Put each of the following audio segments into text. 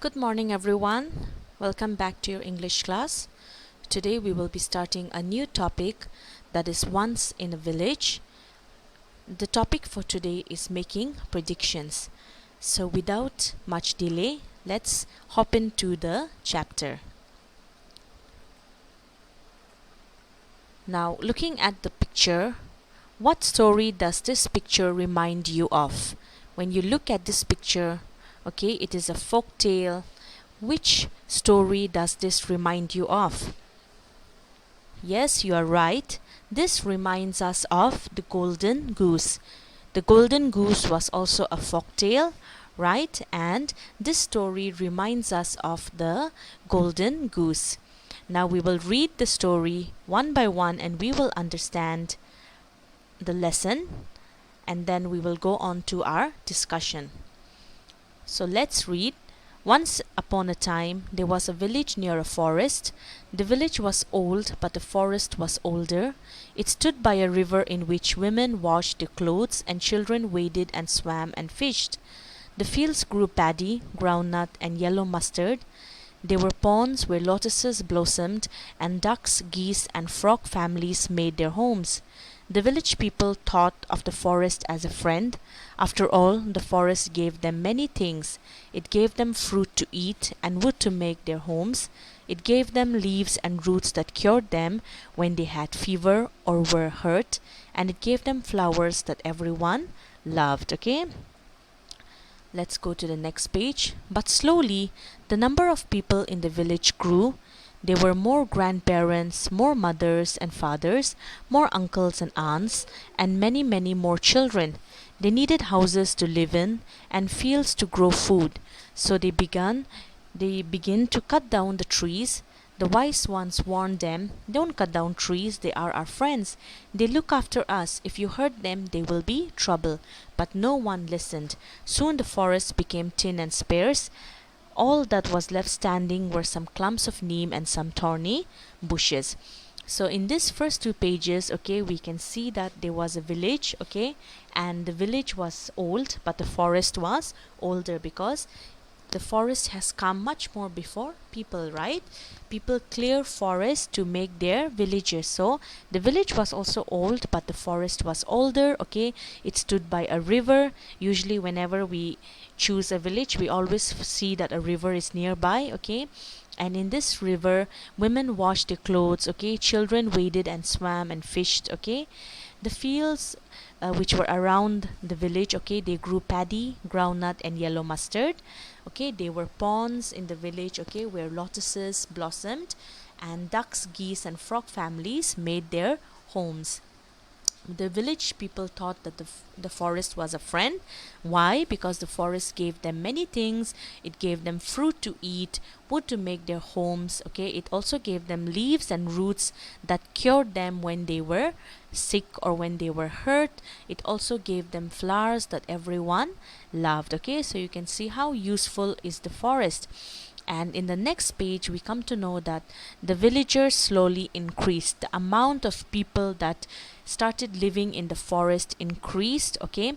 Good morning, everyone. Welcome back to your English class. Today we will be starting a new topic, that is once in a village. The topic for today is making predictions. So without much delay, let's hop into the chapter. Now, looking at the picture, what story does this picture remind you of? When you look at this picture, okay, it is a folk tale. Which story does this remind you of? Yes, you are right. This reminds us of the Golden Goose. The Golden Goose was also a folk tale, right? And this story reminds us of the Golden Goose. Now we will read the story one by one and we will understand the lesson, and then we will go on to our discussion. So let's read. Once upon a time, there was a village near a forest. The village was old, but the forest was older. It stood by a river in which women washed their clothes and children waded and swam and fished. The fields grew paddy, groundnut, and yellow mustard. There were ponds where lotuses blossomed, and ducks, geese, and frog families made their homes. The village people thought of the forest as a friend. After all, the forest gave them many things. It gave them fruit to eat and wood to make their homes. It gave them leaves and roots that cured them when they had fever or were hurt. And it gave them flowers that everyone loved. Okay? Let's go to the next page. But slowly, the number of people in the village grew. There were more grandparents, more mothers and fathers, more uncles and aunts, and many, many more children. They needed houses to live in and fields to grow food. So they begin to cut down the trees. The wise ones warned them, "Don't cut down trees, they are our friends. They look after us. If you hurt them, there will be trouble." But no one listened. Soon the forest became thin and sparse. All that was left standing were some clumps of neem and some thorny bushes. So in these first two pages, okay, we can see that there was a village, okay, and the village was old, but the forest was older because the forest has come much more before people, right? People clear forest to make their villages. So the village was also old, but the forest was older, okay? It stood by a river. Usually whenever we choose a village, we always see that a river is nearby, okay? And in this river, women washed their clothes, okay? Children waded and swam and fished, okay? The fields which were around the village, okay, they grew paddy, groundnut, and yellow mustard. Okay, there were ponds in the village, okay, where lotuses blossomed, and ducks, geese, and frog families made their homes. The village people thought that the forest was a friend. Why? Because the forest gave them many things. It gave them fruit to eat, wood to make their homes. Okay, it also gave them leaves and roots that cured them when they were sick or when they were hurt. It also gave them flowers that everyone loved. Okay, so you can see how useful is the forest. And in the next page, we come to know that the villagers slowly increased. The amount of people that started living in the forest increased, okay?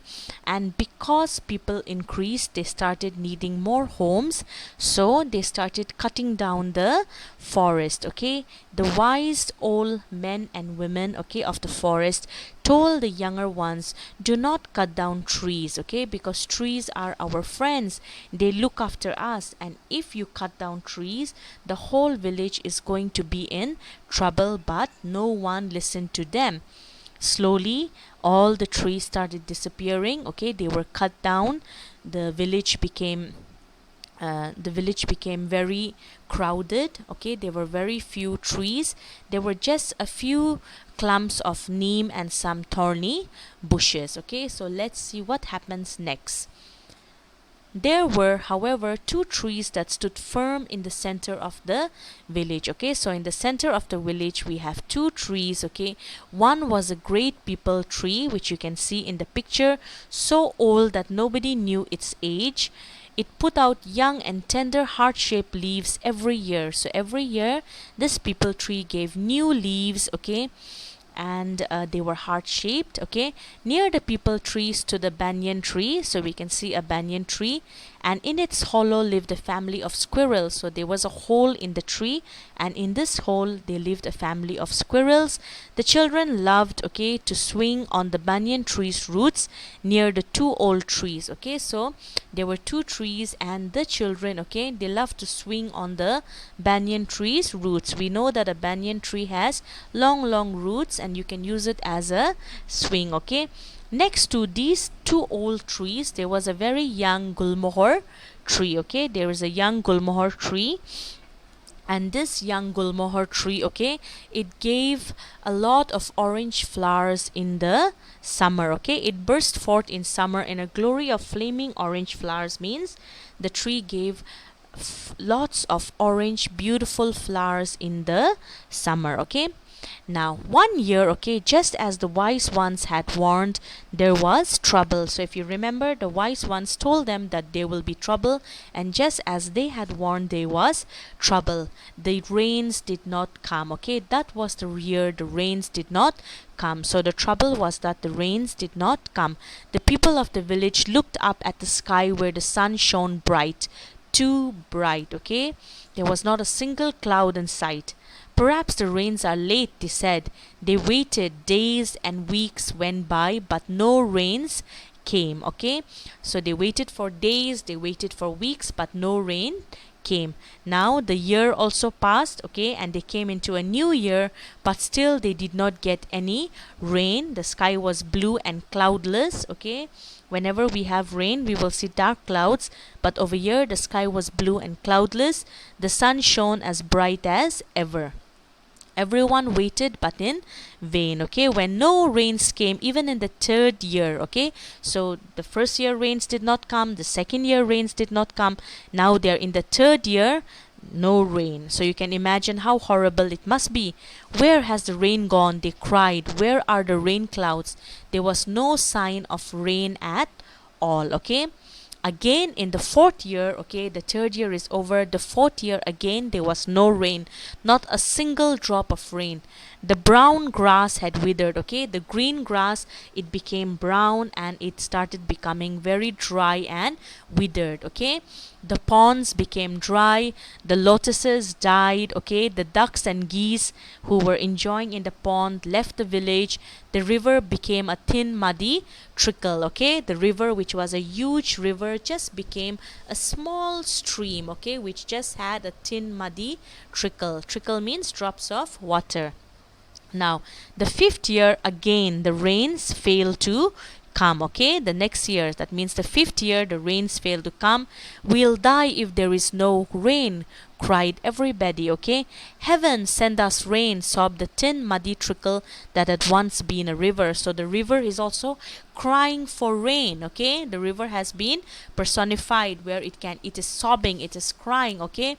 And because people increased, they started needing more homes. So they started cutting down the forest, okay? The wise old men and women, okay, of the forest told the younger ones, "Do not cut down trees, okay, because trees are our friends. They look after us, and if you cut down trees, the whole village is going to be in trouble." But no one listened to them. Slowly, all the trees started disappearing, okay, they were cut down. The village became very crowded, okay. There were very few trees. There were just a few clumps of neem and some thorny bushes, okay. So let's see what happens next. There were, however, two trees that stood firm in the center of the village, okay. So in the center of the village we have two trees, okay. One was a great peepal tree, which you can see in the picture, so old that nobody knew its age. It put out young and tender heart-shaped leaves every year. So every year this peepal tree gave new leaves, okay, and they were heart-shaped, okay. Near the peepal tree stood a banyan tree, so we can see a banyan tree, and in its hollow lived a family of squirrels. So there was a hole in the tree, and in this hole they lived a family of squirrels. The children loved, okay, to swing on the banyan tree's roots near the two old trees. Okay, so there were two trees, and the children, okay, they loved to swing on the banyan tree's roots. We know that a banyan tree has long roots, and you can use it as a swing. Okay, next to these two old trees there was a very young gulmohar tree. Okay, there is a young gulmohar tree, and this young gulmohar tree, okay, it gave a lot of orange flowers in the summer. Okay, it burst forth in summer in a glory of flaming orange flowers. Means the tree gave lots of orange beautiful flowers in the summer. Okay, now one year, okay, just as the wise ones had warned, there was trouble. So if you remember, the wise ones told them that there will be trouble, and just as they had warned, there was trouble. The rains did not come. Okay, that was the year the rains did not come. So the trouble was that the rains did not come. The people of the village looked up at the sky where the sun shone bright, too bright. Okay, there was not a single cloud in sight. Perhaps the rains are late, they said. They waited. Days and weeks went by, but no rains came. Okay, so they waited for days, they waited for weeks, but no rain came. Now the year also passed, okay, and they came into a new year, but still they did not get any rain. The sky was blue and cloudless. Okay, whenever we have rain we will see dark clouds, but over here the sky was blue and cloudless. The sun shone as bright as ever. Everyone waited, but in vain. Okay, when no rains came, even in the third year. Okay, so the first year rains did not come, the second year rains did not come, now they're in the third year, no rain. So you can imagine how horrible it must be. Where has the rain gone? They cried. Where are the rain clouds? There was no sign of rain at all. Okay, again in the fourth year, okay, the third year is over, the fourth year again there was no rain, not a single drop of rain. The brown grass had withered. Okay, the green grass, it became brown and it started becoming very dry and withered. Okay, the ponds became dry, the lotuses died. Okay, the ducks and geese who were enjoying in the pond left the village. The river became a thin muddy trickle. Okay, the river, which was a huge river, just became a small stream. Okay, which just had a thin muddy trickle. Trickle means drops of water. Now the fifth year, again the rains failed to come. Okay, the next year, that means the fifth year, the rains failed to come. We'll die if there is no rain, cried everybody. Okay, heaven send us rain, sobbed the thin muddy trickle that had once been a river. So the river is also crying for rain. Okay, the river has been personified where it is sobbing, it is crying. Okay,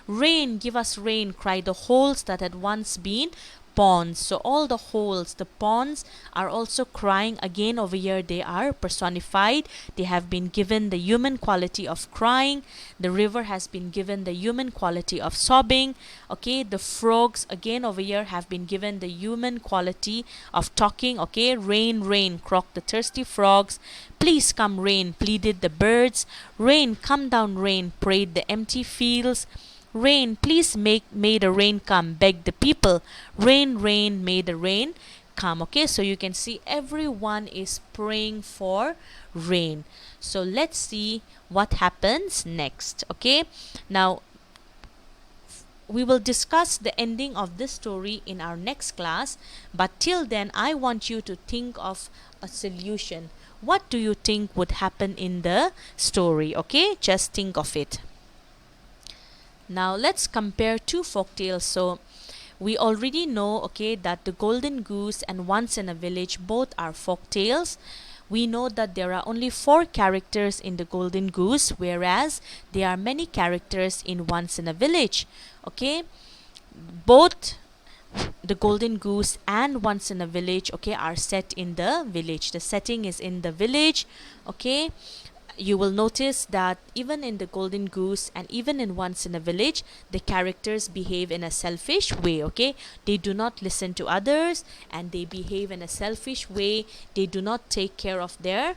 rain, give us rain, cried the holes that had once been ponds. So all the holes, the ponds, are also crying. Again over here they are personified. They have been given the human quality of crying. The river has been given the human quality of sobbing. Okay, the frogs again over here have been given the human quality of talking. Okay, rain, rain, croaked the thirsty frogs. Please come rain, pleaded the birds. Rain, come down rain, prayed the empty fields. Rain, please may the rain come, begged the people. Rain, rain, may the rain come. Okay, so you can see everyone is praying for rain. So let's see what happens next. Okay, now we will discuss the ending of this story in our next class, but till then I want you to think of a solution. What do you think would happen in the story? Okay, just think of it. Now let's compare two folk tales. So we already know, okay, that the Golden Goose and Once in a Village both are folk tales. We know that there are only 4 characters in the Golden Goose, whereas there are many characters in Once in a Village. Okay, both the Golden Goose and Once in a Village, okay, are set in the village. The setting is in the village. Okay, you will notice that even in the Golden Goose and even in Once in a Village, the characters behave in a selfish way. Okay, they do not listen to others and they behave in a selfish way. They do not take care of their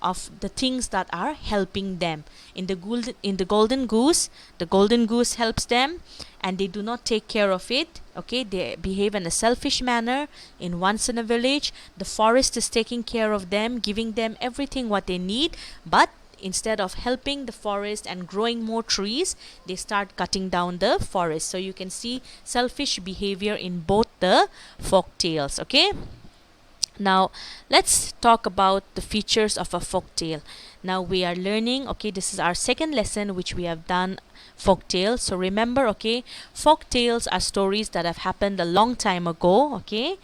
of the things that are helping them. In the golden goose, the golden goose helps them and they do not take care of it. Okay, they behave in a selfish manner. In Once in a Village, the forest is taking care of them, giving them everything what they need, but instead of helping the forest and growing more trees, they start cutting down the forest. So you can see selfish behavior in both the folk tales. Okay, now let's talk about the features of a folk tale. Now we are learning, okay, this is our second lesson which we have done folk tales. So remember, okay, folk tales are stories that have happened a long time ago. Okay,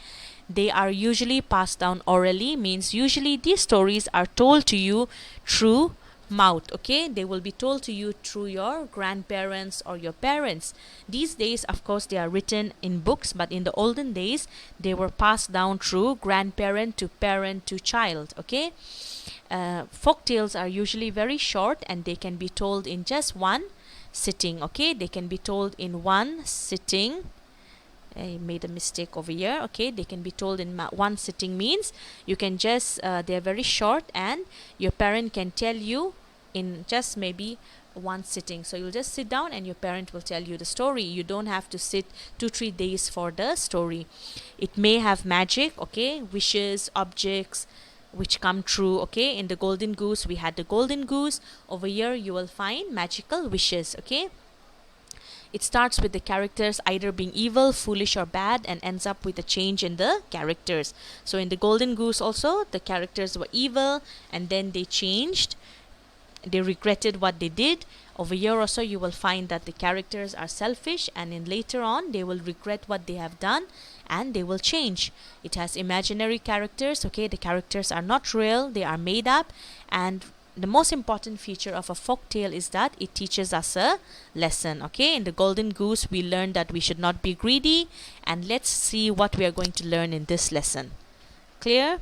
they are usually passed down orally, means usually these stories are told to you through mouth. Okay, they will be told to you through your grandparents or your parents. These days, of course, they are written in books, but in the olden days they were passed down through grandparent to parent to child. Okay, folk tales are usually very short and they can be told in just one sitting. Okay, they can be told in one sitting. I made a mistake over here. Okay, they can be told in one sitting, means you can just they're very short and your parent can tell you in just maybe one sitting. So you'll just sit down and your parent will tell you the story. You don't have to sit 2-3 days for the story. It may have magic, okay, wishes, objects which come true. Okay, in the golden goose we had the golden goose. Over here you will find magical wishes. Okay, it starts with the characters either being evil, foolish or bad, and ends up with a change in the characters. So in the golden goose also, the characters were evil and then they changed. They regretted what they did. Over here also you will find that the characters are selfish and in later on they will regret what they have done and they will change. It has imaginary characters. Okay, the characters are not real, they are made up. And the most important feature of a folk tale is that it teaches us a lesson. Okay, in the golden goose we learned that we should not be greedy, and let's see what we are going to learn in this lesson. Clear?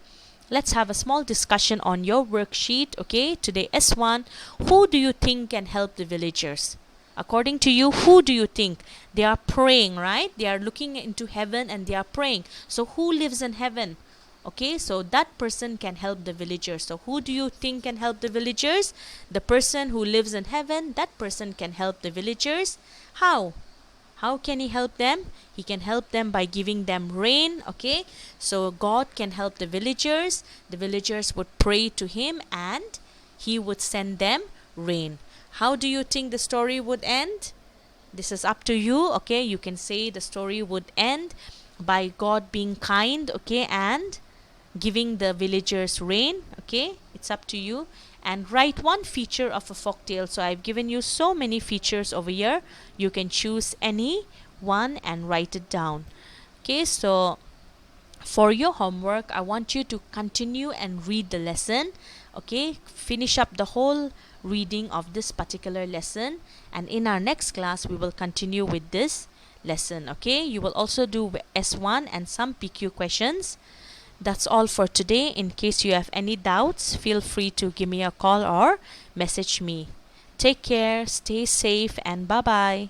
Let's have a small discussion on your worksheet. Okay, today S1, who do you think can help the villagers? According to you, who do you think? They are praying, right? They are looking into heaven and they are praying. So who lives in heaven? Okay, so that person can help the villagers. So who do you think can help the villagers? The person who lives in heaven, that person can help the villagers. How? How can he help them? He can help them by giving them rain. Okay, so God can help the villagers. The villagers would pray to him and he would send them rain. How do you think the story would end? This is up to you. Okay, you can say the story would end by God being kind, okay, and giving the villagers rain. Okay, it's up to you. And write one feature of a folktale. So I've given you so many features over here. You can choose any one and write it down. Okay, so for your homework, I want you to continue and read the lesson. Okay, finish up the whole reading of this particular lesson, and in our next class we will continue with this lesson. Okay, you will also do S1 and some PQ questions. That's all for today. In case you have any doubts, feel free to give me a call or message me. Take care, stay safe, and bye bye.